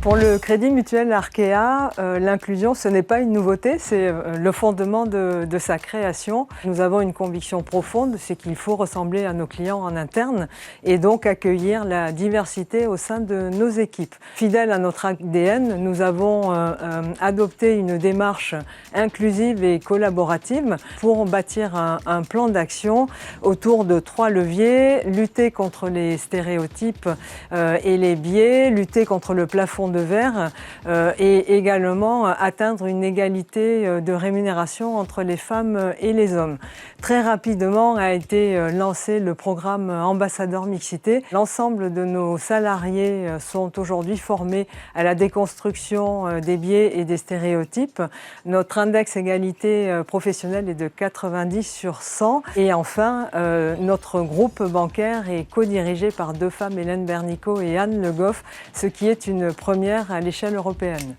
Pour le Crédit Mutuel Arkea, l'inclusion, ce n'est pas une nouveauté, c'est le fondement de sa création. Nous avons une conviction profonde, c'est qu'il faut ressembler à nos clients en interne et donc accueillir la diversité au sein de nos équipes. Fidèles à notre ADN, nous avons adopté une démarche inclusive et collaborative pour bâtir un plan d'action autour de 3 leviers: lutter contre les stéréotypes et les biais, lutter contre le plafond de verre et également atteindre une égalité de rémunération entre les femmes et les hommes. Très rapidement a été lancé le programme Ambassadeur Mixité. L'ensemble de nos salariés sont aujourd'hui formés à la déconstruction des biais et des stéréotypes. Notre index égalité professionnelle est de 90 sur 100. Et enfin, notre groupe bancaire est co-dirigé par 2 femmes, Hélène Bernico et Anne Le Goff, ce qui est une première à l'échelle européenne.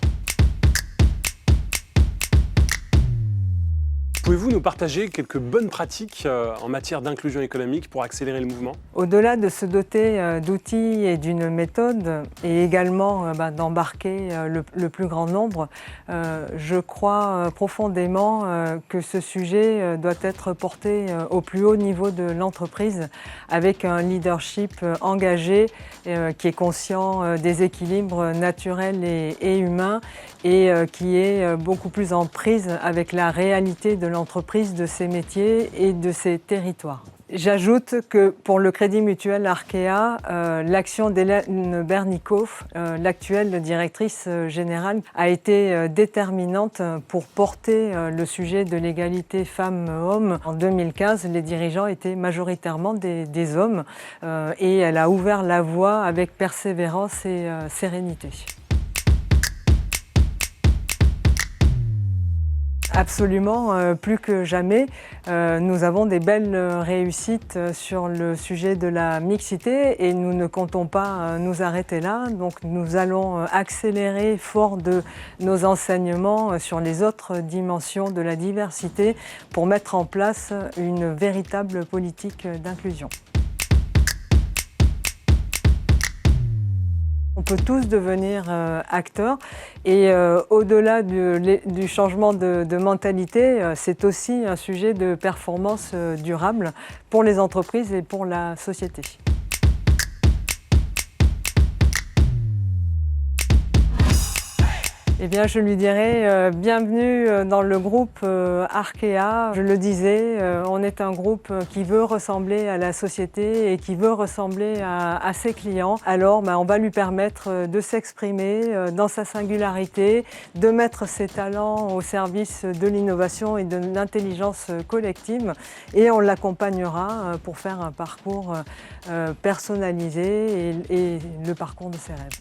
Pouvez-vous nous partager quelques bonnes pratiques en matière d'inclusion économique pour accélérer le mouvement? Au-delà de se doter d'outils et d'une méthode, et également d'embarquer le plus grand nombre, je crois profondément que ce sujet doit être porté au plus haut niveau de l'entreprise, avec un leadership engagé qui est conscient des équilibres naturels et humains et qui est beaucoup plus en prise avec la réalité de l'entreprise, de ses métiers et de ses territoires. J'ajoute que pour le Crédit Mutuel Arkea, l'action d'Hélène Bernico, l'actuelle directrice générale, a été déterminante pour porter le sujet de l'égalité femmes-hommes. En 2015, les dirigeants étaient majoritairement des hommes et elle a ouvert la voie avec persévérance et sérénité. Absolument, plus que jamais. Nous avons des belles réussites sur le sujet de la mixité et nous ne comptons pas nous arrêter là. Donc nous allons accélérer fort de nos enseignements sur les autres dimensions de la diversité pour mettre en place une véritable politique d'inclusion. On peut tous devenir acteurs et au-delà du changement de mentalité, c'est aussi un sujet de performance durable pour les entreprises et pour la société. Eh bien, je lui dirais bienvenue dans le groupe Arkea. Je le disais, on est un groupe qui veut ressembler à la société et qui veut ressembler à ses clients. Alors, on va lui permettre de s'exprimer dans sa singularité, de mettre ses talents au service de l'innovation et de l'intelligence collective. Et on l'accompagnera pour faire un parcours personnalisé et le parcours de ses rêves.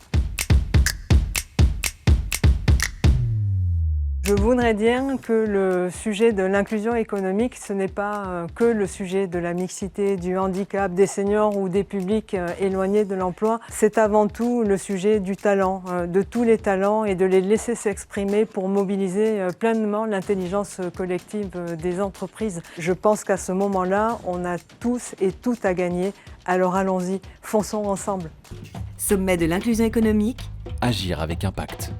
Je voudrais dire que le sujet de l'inclusion économique, ce n'est pas que le sujet de la mixité, du handicap, des seniors ou des publics éloignés de l'emploi. C'est avant tout le sujet du talent, de tous les talents et de les laisser s'exprimer pour mobiliser pleinement l'intelligence collective des entreprises. Je pense qu'à ce moment-là, on a tous et toutes à gagner. Alors allons-y, fonçons ensemble. Sommet de l'inclusion économique. Agir avec impact.